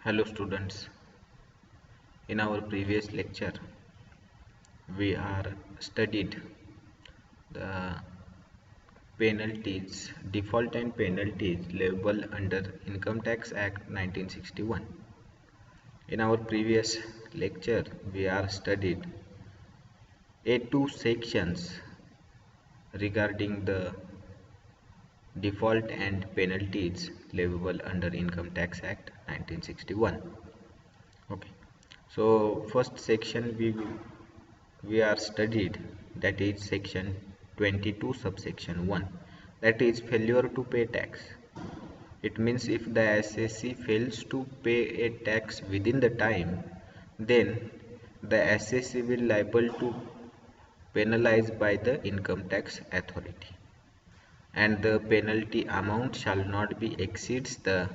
Hello students, in our previous lecture we are studied the penalties, default and penalties level under Income Tax Act 1961. In our previous lecture we are studied A2 sections regarding the default and penalties level under Income Tax Act 1961. Okay, so first section we are studied, that is section 22 subsection 1, that is failure to pay tax. It means if the assessee fails to pay a tax within the time, then the assessee will liable to penalized by the income tax authority, and the penalty amount shall not be exceeds the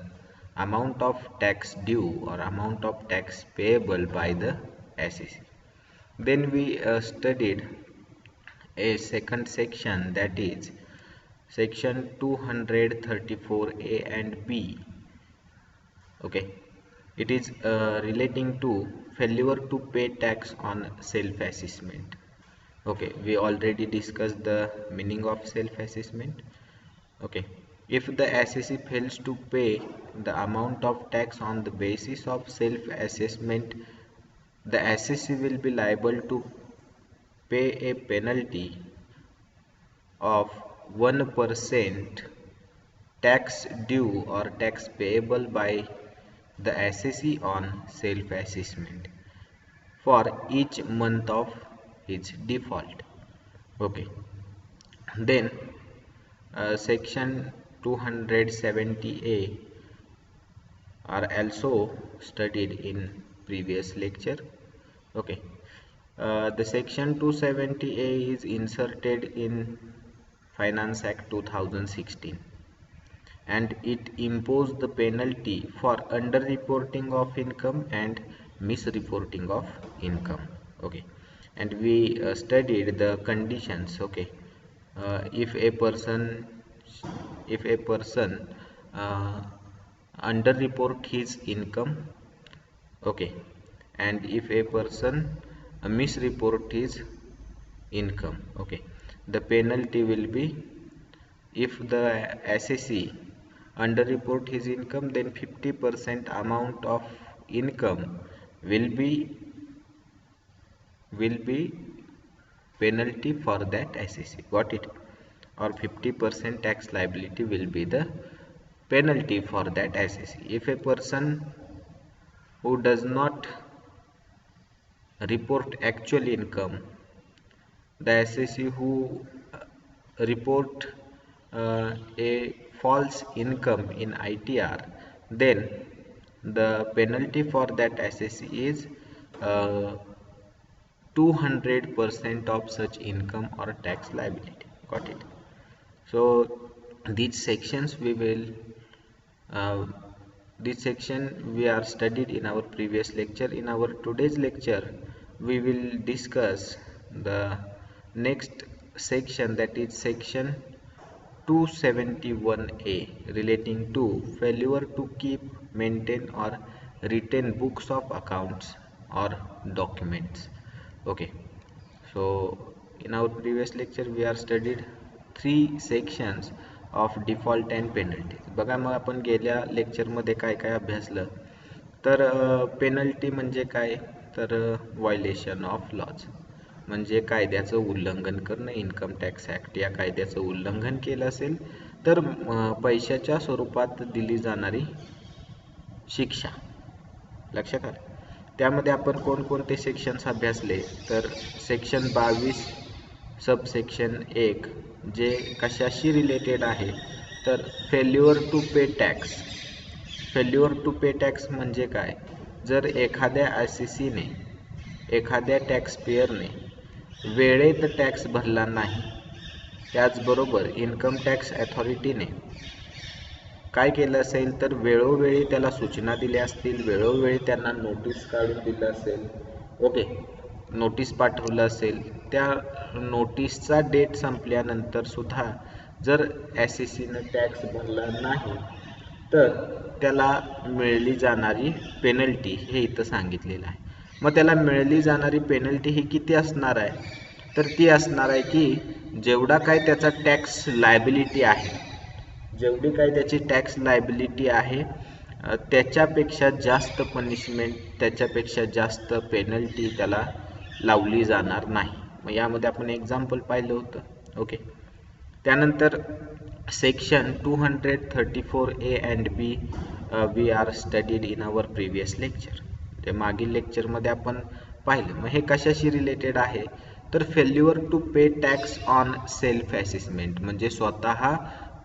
amount of tax due or amount of tax payable by the assessee. Then we studied a second section, that is section 234A and B. Okay, it is relating to failure to pay tax on self-assessment. Okay, we already discussed the meaning of self-assessment. Okay, if the assessee fails to pay the amount of tax on the basis of self-assessment, the assessee will be liable to pay a penalty of 1% tax due or tax payable by the assessee on self-assessment for each month of his default. Okay, then section 270A are also studied in previous lecture. Okay, the section 270A is inserted in Finance Act 2016, and it imposed the penalty for underreporting of income and misreporting of income. Okay, and we studied the conditions. Okay, if a person uh, underreport his income, okay, and if a person misreport his income, okay, the penalty will be, if the assessee underreport his income, then 50% amount of income will be penalty for that assessee. Got it? Or 50% tax liability will be the penalty for that assessee. If a person who does not report actual income, the assessee who report a false income in ITR, then the penalty for that assessee is 200% of such income or tax liability. Got it? So these sections uh, this section we are studied in our previous lecture. In our today's lecture we will discuss the next section, that is section 271A, relating to failure to keep, maintain or retain books of accounts or documents. Okay, so in our previous lecture we are studied three sections of default and penalties. बघा, मग आपण गेल्या lecture मध्ये काय काय अभ्यासलं, तर penalty म्हणजे काय, तर व्हायलेशन ऑफ लॉज म्हणजे कायद्याचं उल्लंघन करणं. इन्कम टॅक्स ॲक्ट या कायद्याचं उल्लंघन केलं असेल तर पैशाच्या स्वरूपात दिली जाणारी शिक्षा. लक्षात आलं? त्यामध्ये आपण कोणकोणते सेक्शन्स अभ्यासले, तर सेक्शन 22 सबसेक्शन 1 जे कशाशी रिलेटेड आहे, तर फेल्युअर टू पे टॅक्स. फेल्युअर टू पे टॅक्स म्हणजे काय, जर एखाद्या assessee-ने, एखाद्या टॅक्स पेयरने वेळेत टॅक्स भरला नाही, त्याचबरोबर इन्कम टॅक्स अथॉरिटीने काय केलं असेल, तर वेळोवेळी त्याला सूचना दिल्या असतील, वेळोवेळी त्यांना नोटीस काढून दिलं असेल, ओके, नोटीस पाठवलं असेल, त्या नोटीसचा डेट संपल्यानंतर सुद्धा जर assessee-ने टॅक्स भरला नाही, तर त्याला मिळली जाणारी पेनल्टी हे इथं सांगितलेलं आहे. मग त्याला मिळली जाणारी पेनल्टी ही किती असणार आहे, तर ती असणार आहे की जेवढा काय त्याचा टॅक्स लायबिलिटी आहे, जेवढी काय त्याची टॅक्स लायबिलिटी आहे त्याच्यापेक्षा जास्त पनिशमेंट, त्याच्यापेक्षा जास्त पेनल्टी त्याला लावली जाणार नाही. मग यामध्ये आपण एक्झाम्पल पाहिलं होतं. ओके, त्यानंतर section 234A and B we are studied in our previous lecture. ते मागील लेक्चरमध्ये आपण पाहिलं. मग हे कशाशी रिलेटेड आहे, तर फेल्युअर टू पे टॅक्स ऑन सेल्फ असेसमेंट, म्हणजे स्वतः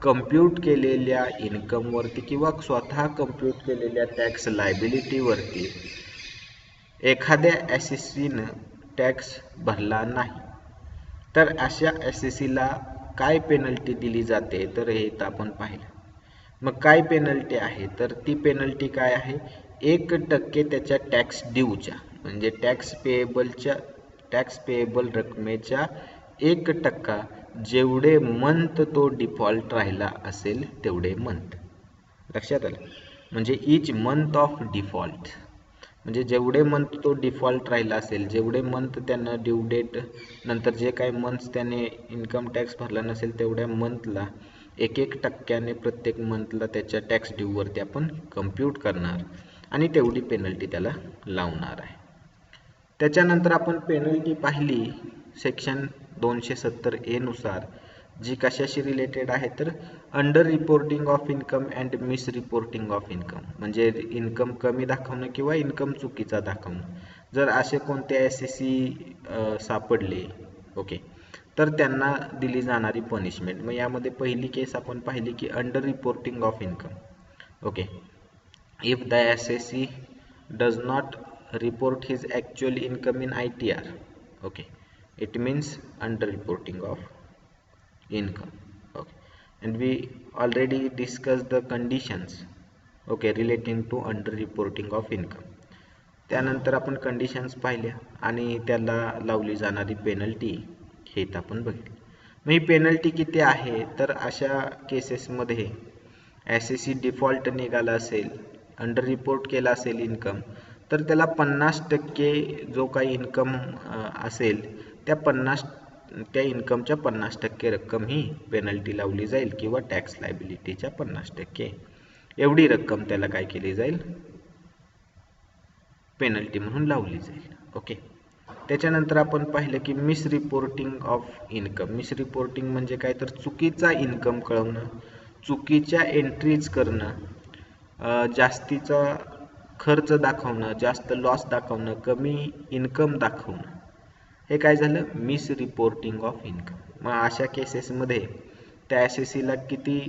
कम्प्यूट केलेल्या इन्कमवरती किंवा स्वतः कम्प्यूट केलेल्या टॅक्स लायबिलिटीवरती एखाद्या एसएससीनं टॅक्स भरला नाही तर अशा एसएससीला काय पेनल्टी दिली जाते, तर हे इथं आपण पाहिलं. मग काय पेनल्टी आहे, तर ती पेनल्टी काय आहे, 1% त्याच्या टॅक्स ड्यूच्या, म्हणजे टॅक्स पेएबल रकमेच्या 1% जेवढे मंथ तो डिफॉल्ट राहिला असेल तेवढे मंथ. लक्षात आलं, म्हणजे इच मंथ ऑफ डिफॉल्ट, म्हणजे जेवढे मंथ तो डिफॉल्ट राहिला असेल, जेवढे मंथ त्यानं ड्यू डेट नंतर जे काही मंथ्स त्याने इन्कम टॅक्स भरला नसेल तेवढ्या मंथला 1% प्रत्येक मंथला त्याच्या टॅक्स ड्यूवरती आपण कम्प्यूट करणार आणि तेवढी पेनल्टी त्याला लावणार आहे. त्याच्यानंतर आपण पेनल्टी पाहिली सेक्शन 270A नुसार, जी कशाशी रिलेटेड आहे, तर under reporting of income and miss reporting of income, म्हणजे इन्कम कमी दाखवणं किंवा इन्कम चुकीचा दाखवणं. जर असे कोणते एसएससी सापडले, ओके, तर त्यांना दिली जाणारी पनिशमेंट. मग यामध्ये पहिली केस आपण पाहिली की under reporting of income. Okay, if the assessee does not report his actual income in ITR, okay, it means under reporting of income. Okay, and we already discussed the conditions, okay, relating to under reporting of income. त्यानंतर आपण conditions पाहिल्या आणि त्याला लावली जाणारी penalty हे आपण बघितली. मग ही penalty किती आहे, तर अशा केसेसमध्ये एसएससी डिफॉल्ट निघाला असेल, अंडर रिपोर्ट केला असेल इन्कम, तर त्याला 50% जो काही इन्कम असेल त्या इन्कमच्या 50% रक्कम ही पेनल्टी लावली जाईल किंवा टॅक्स लायबिलिटीच्या 50% एवढी रक्कम त्याला काय केली जाईल, पेनल्टी म्हणून लावली जाईल. ओके, त्याच्यानंतर आपण पाहिलं की miss reporting of income. Miss reporting म्हणजे काय, तर चुकीचा इन्कम कळवणं, चुकीच्या एंट्रीज करणं, जास्तीचा खर्च दाखवणं, जास्त लॉस दाखवणं, कमी इन्कम दाखवणं, हे काय झालं, मिस रिपोर्टिंग ऑफ इन्कम. मग अशा केसेसमध्ये त्या एसएससीला किती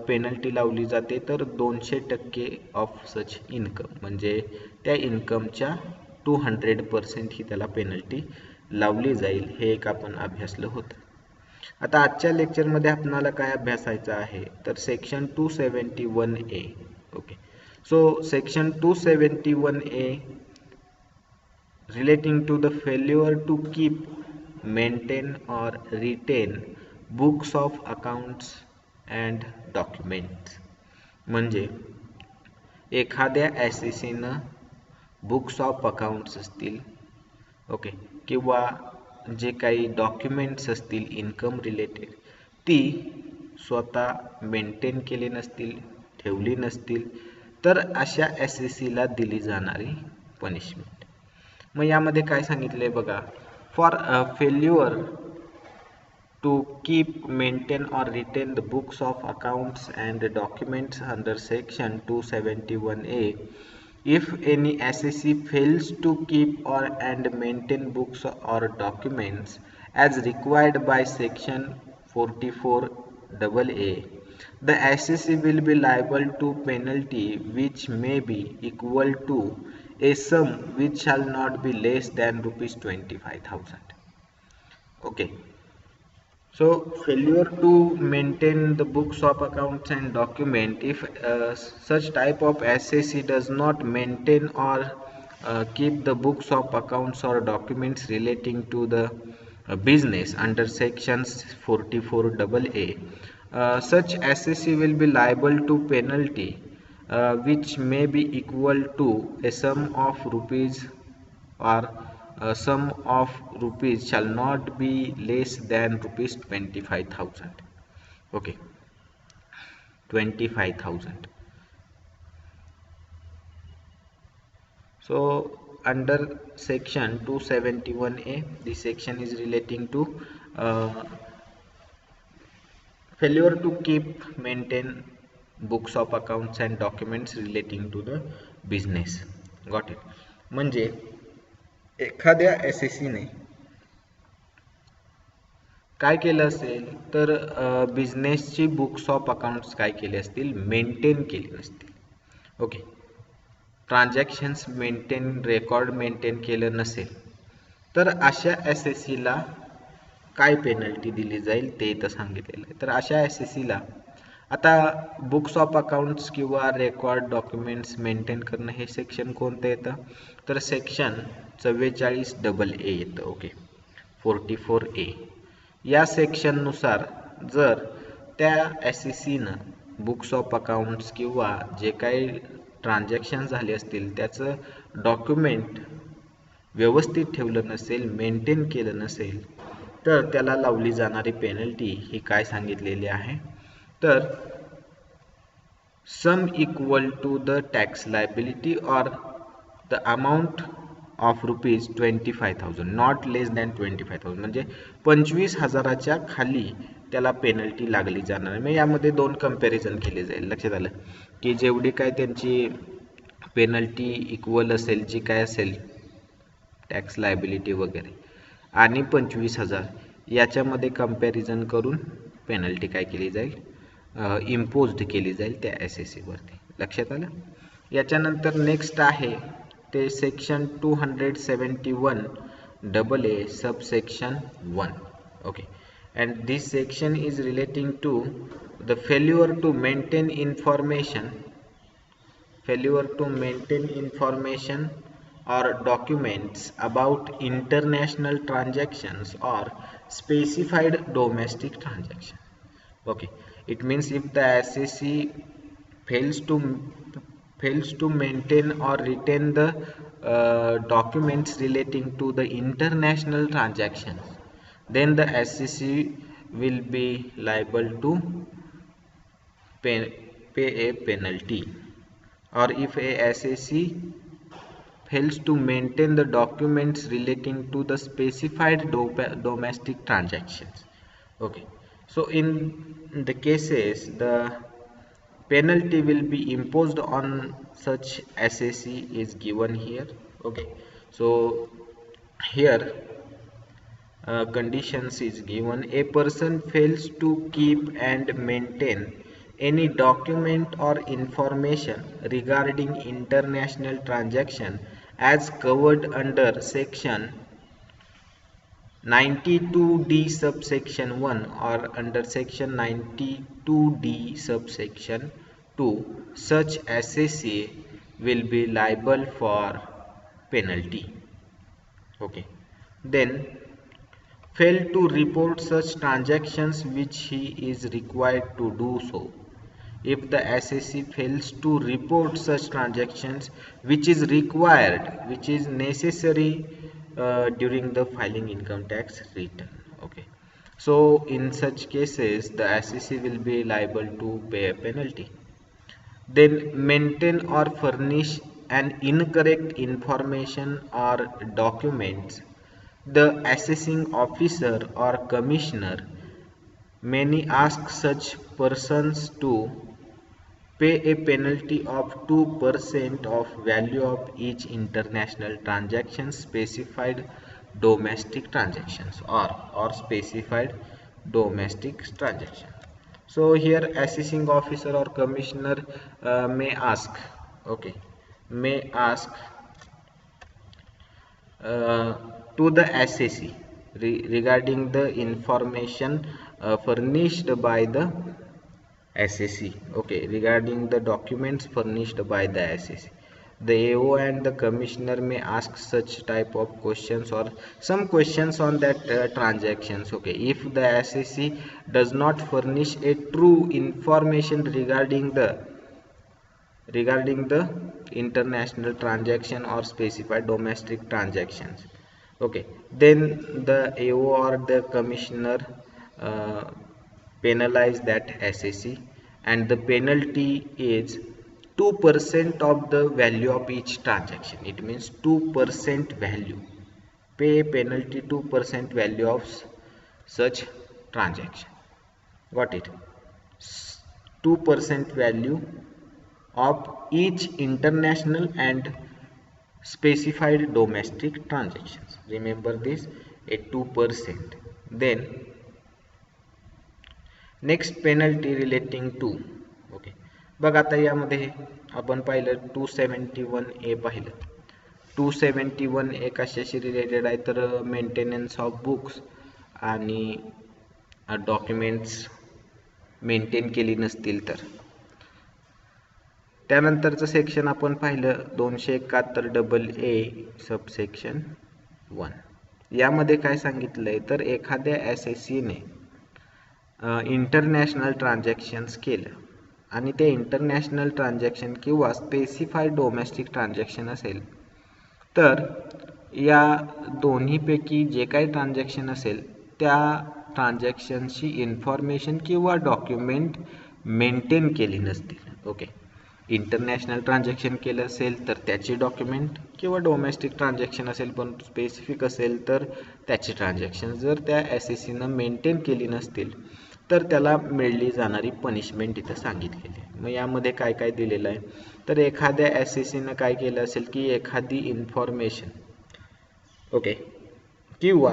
पेनल्टी लावली जाते, तर 200% ऑफ सच इन्कम, म्हणजे त्या इन्कमच्या 200% ही त्याला पेनल्टी लावली जाईल. हे एक आपण अभ्यासलं होतं. आता आजच्या लेक्चरमध्ये आपल्याला काय अभ्यासायचं आहे, तर section 271A. Okay, so section 271A relating to the failure to keep, maintain or retain books of accounts and documents, म्हणजे एखाद्या एसएससीनं बुक्स ऑफ अकाउंट्स असतील, ओके, किंवा जे काही डॉक्युमेंट्स असतील इन्कम रिलेटेड, ती स्वतः मेंटेन केली नसतील, ठेवली नसतील, तर अशा एसएससीला दिली जाणारी पनिशमेंट. मग यामध्ये काय सांगितलंय बघा, for failure to keep, maintain और retain the books of accounts and documents under section 271A, if any SSC fails to keep or and maintain books or documents as required by section 44AA, the SSC will be liable to penalty which may be equal to a sum which shall not be less than rupees 25,000. Okay, so failure to maintain the books of accounts and document, if such type of SSC does not maintain or keep the books of accounts or documents relating to the business under sections 44AA, such SSC will be liable to penalty which may be equal to a sum of rupees, or a sum of rupees shall not be less than rupees 25,000. Okay, 25,000. So under section 271A, this section is relating to failure to keep maintain books of accounts and documents relating to the business. Got it. म्हणजे एखाद्या SSC ने काय केलं असेल तर बिझनेसची books of accounts काय केले असतील, मेंटेन केले नसतील. Okay, transactions maintain, record maintain केलं नसेल तर अशा SSC ला काय पेनल्टी दिली जाईल ते इथं सांगितलेलं आहे. तर अशा SSC ला आता बुक्स ऑफ अकाउंट्स किंवा रेकॉर्ड डॉक्युमेंट्स मेंटेन करणं हे सेक्शन कोणतं येतं, तर सेक्शन 44AA येतं. Okay, 44A. या सेक्शननुसार जर त्या SSCनं बुक्स ऑफ अकाउंट्स किंवा जे काही ट्रान्झॅक्शन झाले असतील त्याचं डॉक्युमेंट व्यवस्थित ठेवलं नसेल, मेंटेन केलं नसेल, तर त्याला लावली जाणारी पेनल्टी ही काय सांगितलेली आहे, तर sum equal to the tax liability और the amount of rupees 25,000, not less than 25,000, म्हणजे 25,000च्या खाली त्याला पेनल्टी लागली जाणार आहे. म्हणजे यामध्ये दोन कंपॅरिझन केले जाईल. लक्षात आलं की जेवढी काय त्यांची पेनल्टी इक्वल असेल, जी काय असेल टॅक्स लायबिलिटी वगैरे, आणि 25,000 याच्यामध्ये कंपॅरिझन करून पेनल्टी काय केली जाईल, इम्पोज्ड केली जाईल त्या SSC वरती. लक्षात आलं. याच्यानंतर नेक्स्ट आहे ते section 271AA subsection 1. Okay, and this section is relating to the failure to maintain information or documents about international transactions or specified domestic transactions. Okay, it means if the SSC fails to maintain or retain the documents relating to the international transactions, then the SSC will be liable to pay a penalty. Or if a SSC fails to maintain the documents relating to the specified domestic transactions. Okay, so in the cases the penalty will be imposed on such SSC is given here. Okay, so here conditions is given: a person fails to keep and maintain any document or information regarding international transaction as covered under section 92D subsection 1 or under section 92D subsection 2, such SSC will be liable for penalty. Okay, then fail to report such transactions which he is required to do so. If the SSC fails to report such transactions which is required, which is necessary during the filing income tax return. Okay, so in such cases the SSC will be liable to pay a penalty. Then maintain or furnish an incorrect information or documents, the assessing officer or commissioner may ask such persons to pay a penalty of 2% of value of each international transaction, specified domestic transactions or specified domestic transaction. So here assessing officer or commissioner may ask, okay, may ask to the SSC regarding the information furnished by the SSC. Okay, regarding the documents furnished by the SSC, the AO and the commissioner may ask such type of questions or some questions on that transactions. Okay, if the SSC does not furnish a true information regarding the regarding the international transaction or specified domestic transactions. Okay, then the AO or the commissioner uh, penalize that SAC, and the penalty is 2% of the value of each transaction. It means 2% value. Pay penalty 2% value of such transaction. Got it? 2% value of each international and specified domestic transactions. Remember this, a 2%. Then next penalty relating to, okay बघ आता यामध्ये आपण पाहिलं 271A पाहिलं. 271A कशाशी related आहे तर maintenance of books आणि documents maintain केली नसतील तर. त्यानंतरचं सेक्शन आपण पाहिलं 271AA सबसेक्शन 1. यामध्ये काय सांगितलंय तर एखाद्या SACने इंटरनॅशनल ट्रान्झॅक्शन्स केलं आणि ते इंटरनॅशनल ट्रान्झॅक्शन किंवा स्पेसिफाईड डोमेस्टिक ट्रान्झॅक्शन असेल तर या दोन्हीपैकी जे काही ट्रान्झॅक्शन असेल त्या ट्रान्झॅक्शनची इन्फॉर्मेशन किंवा डॉक्युमेंट मेंटेन केली नसतील. ओके, इंटरनॅशनल ट्रान्झॅक्शन केलं असेल तर त्याची डॉक्युमेंट किंवा डोमेस्टिक ट्रान्झॅक्शन असेल पण स्पेसिफिक असेल तर त्याची ट्रान्झॅक्शन जर त्या SACनं मेंटेन केली नसतील तर त्याला मिळली जाणारी पनिशमेंट इथं सांगितलेली आहे. मग यामध्ये काय काय दिलेलं आहे तर एखाद्या SACनं काय केलं असेल की एखादी इन्फॉर्मेशन, ओके, किंवा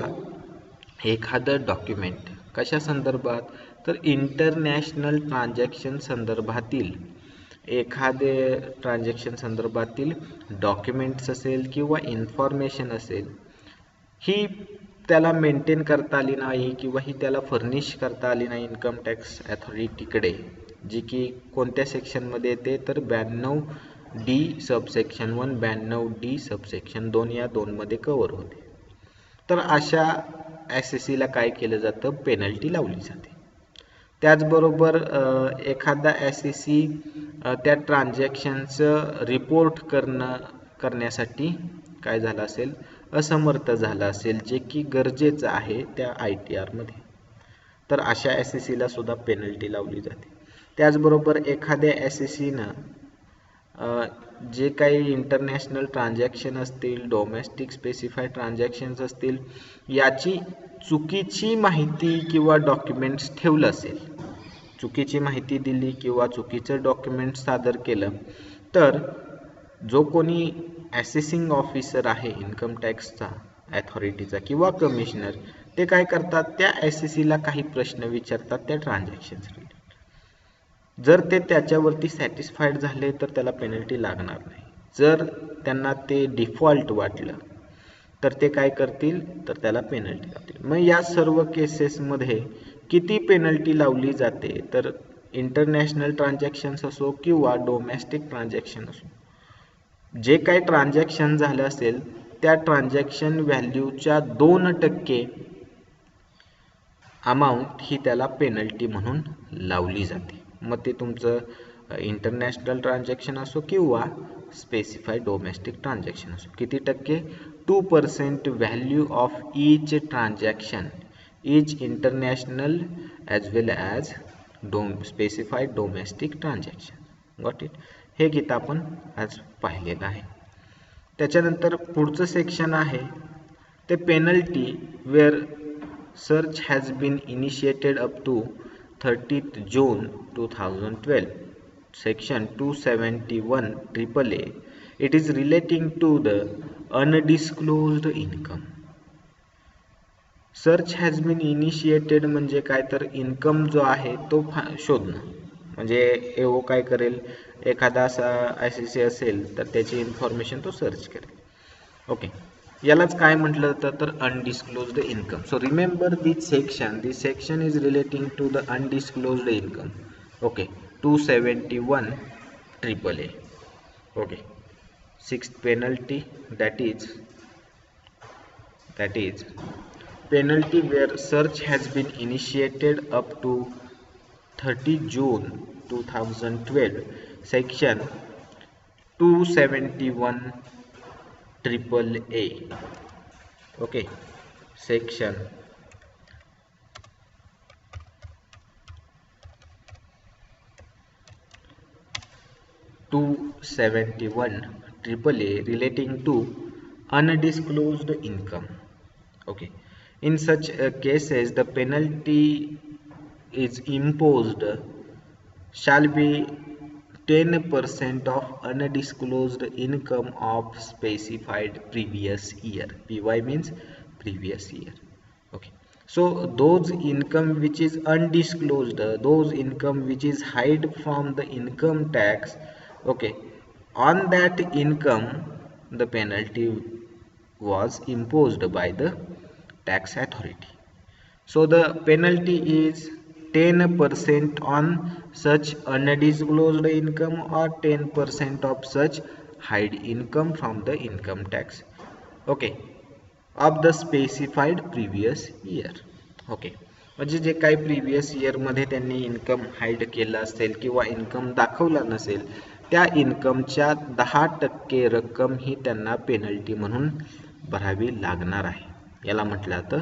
एखादं डॉक्युमेंट कशा संदर्भात तर इंटरनॅशनल ट्रान्झॅक्शन संदर्भातील एखादे ट्रान्झॅक्शन संदर्भातील डॉक्युमेंट्स असेल किंवा इन्फॉर्मेशन असेल ही त्याला मेंटेन करता आली नाही किंवा ही त्याला फर्निश करता आली नाही इन्कम टॅक्स अथॉरिटीकडे, जी की कोणत्या सेक्शनमध्ये येते तर 92D सबसेक्शन 1 92D सबसेक्शन 2 या दोनमध्ये कव्हर होते. तर अशा SACला काय केलं जातं पेनल्टी लावली जाते. त्याचबरोबर एखादा SAC त्या ट्रान्झॅक्शनचं रिपोर्ट करण्यासाठी काय झालं असेल असमर्थ झाला असेल जे की गरजेचं आहे त्या ITR मध्ये, तर अशा SACला सुद्धा पेनल्टी लावली जाते. त्याचबरोबर एखाद्या SACनं जे काही इंटरनॅशनल ट्रान्झॅक्शन असतील डोमेस्टिक स्पेसिफाईड ट्रान्झॅक्शन्स असतील याची चुकीची माहिती किंवा डॉक्युमेंट्स ठेवलं असेल, चुकीची माहिती दिली किंवा चुकीचं डॉक्युमेंट सादर केलं तर जो कोणी असेसिंग ऑफिसर आहे इन्कम टॅक्सचा अथॉरिटीचा किंवा कमिशनर ते काय करतात त्या SACला काही प्रश्न विचारतात त्या ट्रान्झॅक्शन्स रिलेटेड. जर ते त्याच्यावरती सॅटिस्फाईड झाले तर त्याला पेनल्टी लागणार नाही. जर त्यांना ते डिफॉल्ट वाटलं तर ते काय करतील तर त्याला पेनल्टी लावतील. मग या सर्व केसेसमध्ये किती पेनल्टी लावली जाते तर इंटरनॅशनल ट्रान्झॅक्शन्स असो किंवा डोमेस्टिक ट्रान्झॅक्शन असो, जे काही ट्रान्झॅक्शन झालं असेल त्या ट्रान्झॅक्शन व्हॅल्यूच्या 2% अमाऊंट ही त्याला पेनल्टी म्हणून लावली जाते. मग ते तुमचं इंटरनॅशनल ट्रान्झॅक्शन असो किंवा स्पेसिफाईड डोमेस्टिक ट्रान्झॅक्शन असो. किती टक्के 2% value of each transaction is international as well as specified domestic transaction. Got it. हे गीत आपण आज पाहिलेलं आहे. त्याच्यानंतर पुढचं सेक्शन आहे ते penalty where search has been initiated up to 30th June 2012. Section 271AAA. It is relating to the undisclosed income. Search has been initiated म्हणजे काय तर इन्कम जो आहे तो शोधणं. म्हणजे AO काय करेल एखादा असा SAC असेल तर त्याची इन्फॉर्मेशन तो सर्च करेल. ओके, यालाच काय म्हटलं जातं तर undisclosed income. So remember this section is relating to the undisclosed income. Okay, 271AAA. Okay, sixth penalty that is penalty where search has been initiated up to 30 June 2012. Section 271 triple A. Okay, section 271 triple A relating to undisclosed income. Okay, in such cases the penalty is imposed shall be 10% of undisclosed income of specified previous year. PY means previous year. Okay, so those income which is undisclosed, those income which is hide from the income tax, okay, on that income the penalty was imposed by the tax authority. So the penalty is 10% on such undisclosed income or 10% of such hide income from the income tax, okay, of the specified previous year. Okay, म्हणजे जे काही previous year मध्ये त्यांनी income hide केलं असेल किंवा income दाखवला नसेल त्या इन्कमच्या 10% रक्कम ही त्यांना पेनल्टी म्हणून भरावी लागणार आहे. याला म्हटलं जातं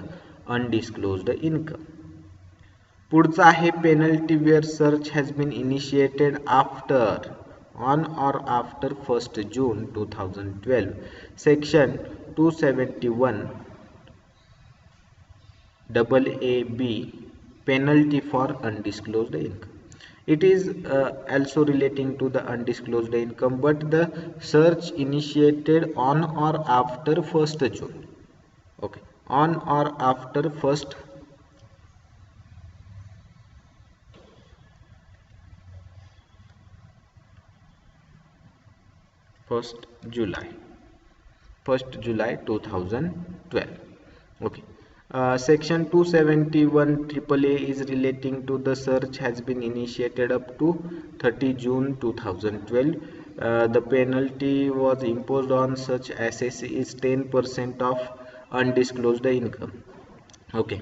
अनडिस्क्लोज्ड इन्कम. पुढचा आहे penalty where search has been initiated after on or after 1st June 2012. Section 271 AAB, penalty for undisclosed income. It is also relating to the undisclosed income, but the search initiated on or after 1st June. Okay, on or after 1st July 2012. Okay, section 271 AAA is relating to the search has been initiated up to 30 June 2012. The penalty was imposed on such assessee is 10% of undisclosed income. Okay,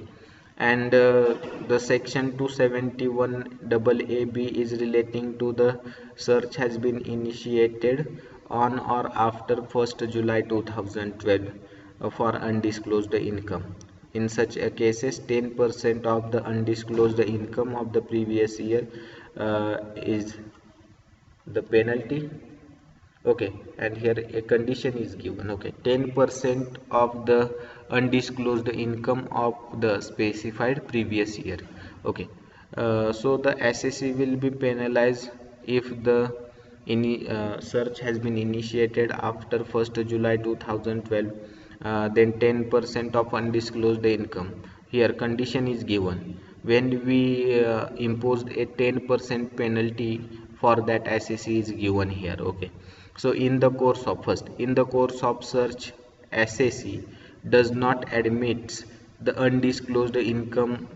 and the section 271 AAB is relating to the search has been initiated on or after 1st July 2012 for undisclosed income. In such cases 10% of the undisclosed income of the previous year is the penalty. Okay, and here a condition is given. Okay, 10% of the undisclosed income of the specified previous year. Okay, so the assessee will be penalized if the search has been initiated after 1st July 2012, then 10% of undisclosed income. Here condition is given when we imposed a 10% penalty for that assessee is given here. Okay, so in the course of search assessee does not admit the undisclosed income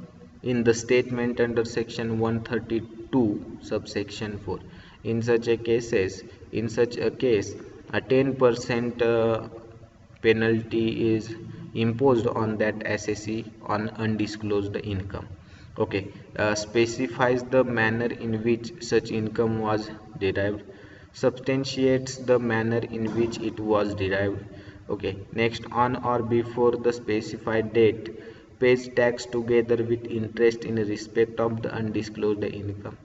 in the statement under section 132 subsection 4. In such a case a 10% penalty is imposed on that assessee on undisclosed income. Okay, specifies the manner in which such income was derived, substantiates the manner in which it was derived. Okay, next, on or before the specified date pays tax together with interest in respect of the undisclosed income.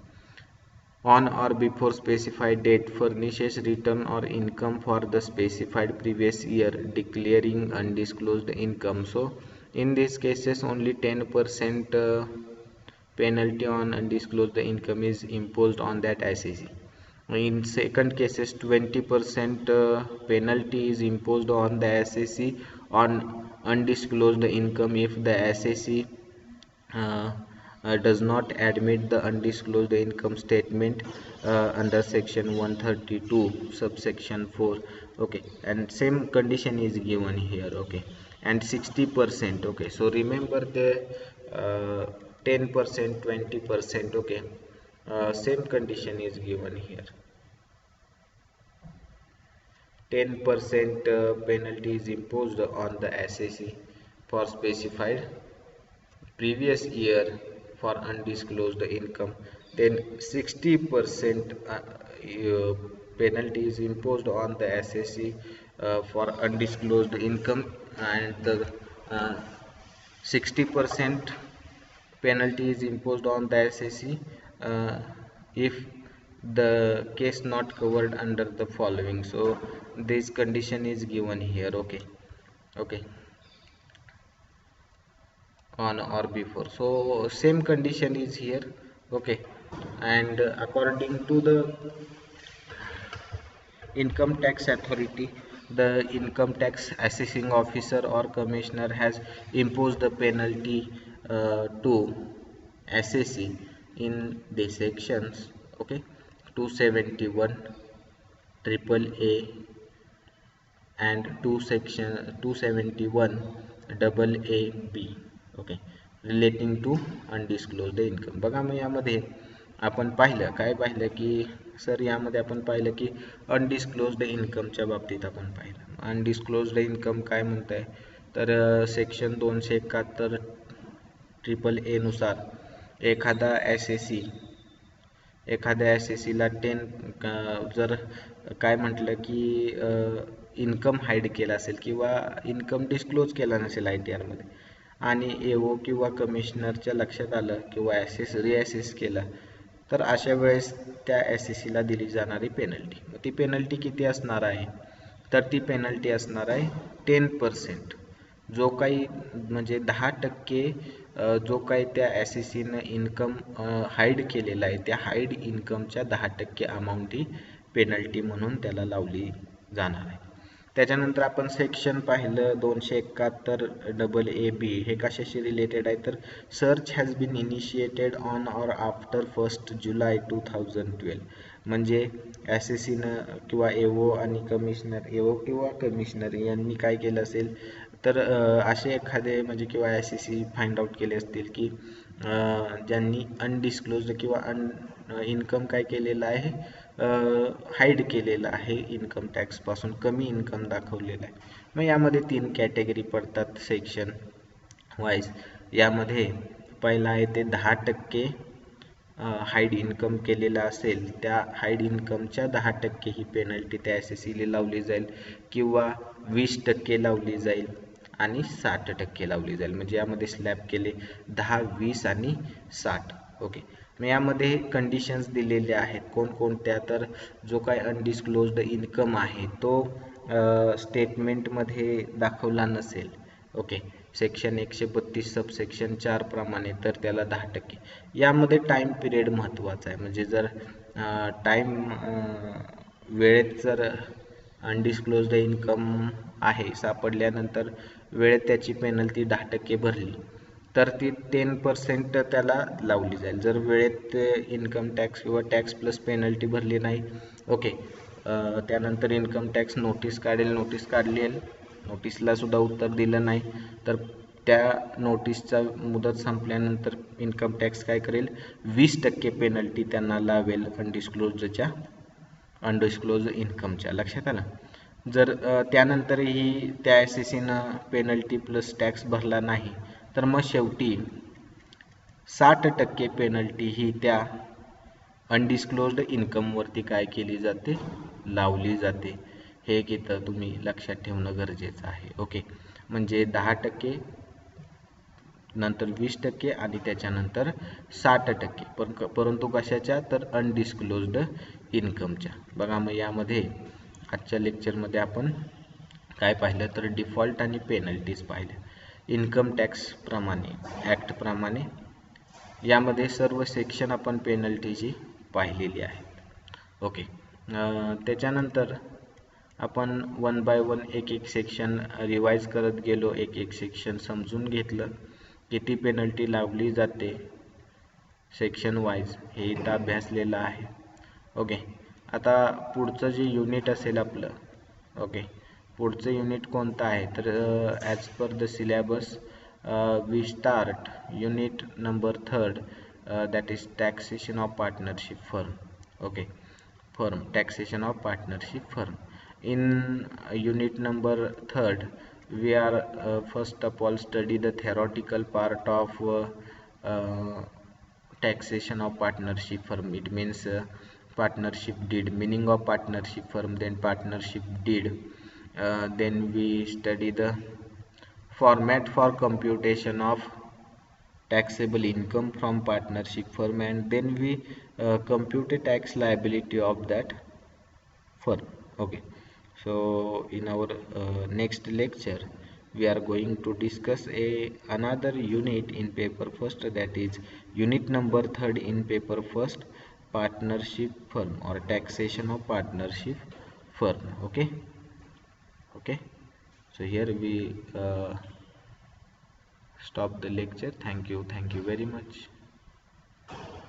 On or before specified date furnishes return or income for the specified previous year declaring undisclosed income. So in these cases only 10% penalty on undisclosed income is imposed on that assessee. In second cases 20% penalty is imposed on the assessee on undisclosed income if the assessee does not admit the undisclosed income statement under section 132 subsection 4. Okay, and same condition is given here. Okay, and 60%. Okay, so remember the 10%, 20%. Okay, same condition is given here. 10% penalty is imposed on the assessee for specified previous year for undisclosed income, then 60% penalty is imposed on the SSE for undisclosed income, and the 60% penalty is imposed on the SSE if the case not covered under the following. So this condition is given here. Okay, on or before, so same condition is here. Okay, and according to the income tax authority, the income tax assessing officer or commissioner has imposed the penalty to assessee in the sections, okay, 271 triple A and 271 double A B, okay, relating to undisclosed income. बघा, मग यामध्ये आपण पाहिलं की sir यामध्ये आपण पाहिलं की अनडिस्क्लोज्ड इन्कमच्या बाबतीत आपण पाहिलं. अनडिस्क्लोज्ड इन्कम काय म्हणताय तर सेक्शन 271 ट्रिपल ए नुसार एखाद्या एसएससीला 10 जर काय म्हटलं की इन्कम हाईड केला असेल किंवा इन्कम डिस्क्लोज केला नसेल ITR मध्ये आणि एओ किंवा कमिशनरच्या लक्षात आलं किंवा रिअसेस केला, तर अशा वेळेस त्या SSCला दिली जाणारी पेनल्टी, ती पेनल्टी किती असणार आहे तर ती पेनल्टी असणार आहे 10%. जो काही म्हणजे 10% जो काही त्या SSCनं इन्कम हाईड केलेला आहे त्या हाईड इन्कमच्या 10% अमाऊंट ही पेनल्टी म्हणून त्याला लावली जाणार आहे. त्याच्यानंतर आपण सेक्शन पाहिलं 271 डबल ए बी, हे कशाशी रिलेटेड आहे तर search has been initiated on or after 1 जुलै 2012. म्हणजे SSCनं किंवा एओ किंवा कमिशनर यांनी काय केलं असेल तर असे एखादे म्हणजे किंवा SSC फाइंड आउट केले असतील की ज्यांनी अनडिस्क्लोज्ड किंवा इन्कम काय केलेलं आहे हाईड केलेलं आहे, इन्कम टॅक्स पासून कमी इन्कम दाखवलेलं आहे. मग यामध्ये 3 कॅटेगरी पडतात सेक्शन वाईज. यामध्ये पहिला आहे ते 10% हाईड इन्कम केलेला असेल, त्या हाईड इन्कमच्या 10% ही पेनल्टी त्या SSCला लावली जाईल किंवा 20% लावली जाईल आणि 60% लावली जाईल. म्हणजे यामध्ये स्लॅब केले 10, 20 आणि 60. ओके, मग यामध्ये कंडिशन्स दिलेल्या आहेत कोणकोणत्या तर जो काय अनडिस्क्लोज्ड इन्कम आहे तो स्टेटमेंटमध्ये दाखवला नसेल, ओके, सेक्शन 132 सबसेक्शन 4 प्रमाणे, तर त्याला 10%. यामध्ये टाइम पिरियड महत्त्वाचा आहे. म्हणजे जर वेळेत जर अनडिस्क्लोज्ड इन्कम आहे सापडल्यानंतर वेळेत त्याची पेनल्टी 10% भरली तर ती 10% त्याला लावली जाईल. जर वेळेत इन्कम टॅक्स किंवा टॅक्स प्लस पेनल्टी भरली नाही, ओके, त्यानंतर इन्कम टॅक्स नोटीस नोटीसला सुद्धा उत्तर दिलं नाही तर त्या नोटीसचा मुदत संपल्यानंतर इन्कम टॅक्स काय करेल 20% पेनल्टी त्यांना लावेल अनडिस्क्लोज्ड इन्कमच्या. लक्षात आलं. जर त्यानंतरही त्या SSCनं पेनल्टी प्लस टॅक्स भरला नाही तर मग शेवटी 60% पेनल्टी ही त्या अनडिस्क्लोज्ड इन्कमवरती काय केली जाते, लावली जाते. हे इथं तुम्ही लक्षात ठेवणं गरजेचं आहे. ओके, म्हणजे 10%, नंतर 20% आणि त्याच्यानंतर 60%, परंतु कशाच्या तर अनडिस्क्लोज्ड इन्कमच्या. बघा, मग यामध्ये आजच्या लेक्चरमध्ये आपण काय पाहिलं तर डिफॉल्ट आणि पेनल्टीज पाहिल्या इन्कम टॅक्स प्रमाणे, ॲक्ट प्रमाणे. यामध्ये सर्व सेक्शन आपण पेनल्टीची पाहिलेली आहेत. ओके, त्याच्यानंतर आपण 1 बाय 1 एक सेक्शन रिवाइज करत गेलो, एक सेक्शन समजून घेतलं, किती पेनल्टी लावली जाते सेक्शन वाईज हे इथं अभ्यासलेलं आहे. ओके, आता पुढचं जे युनिट असेल आपलं, ओके, पुढचं युनिट कोणतं आहे तर as per the syllabus we start unit number 3 that is taxation of partnership firm. Okay, taxation of partnership firm. In unit number 3 we are first of all study the theoretical part of taxation of partnership firm. It means partnership deed, meaning of partnership firm, then partnership deed. Then we study the format for computation of taxable income from partnership firm, and then we compute a tax liability of that firm. Okay, so in our next lecture we are going to discuss another unit in paper first, that is unit number third in paper first, partnership firm or taxation of partnership firm. Okay. Okay, so here we stop the lecture. Thank you very much.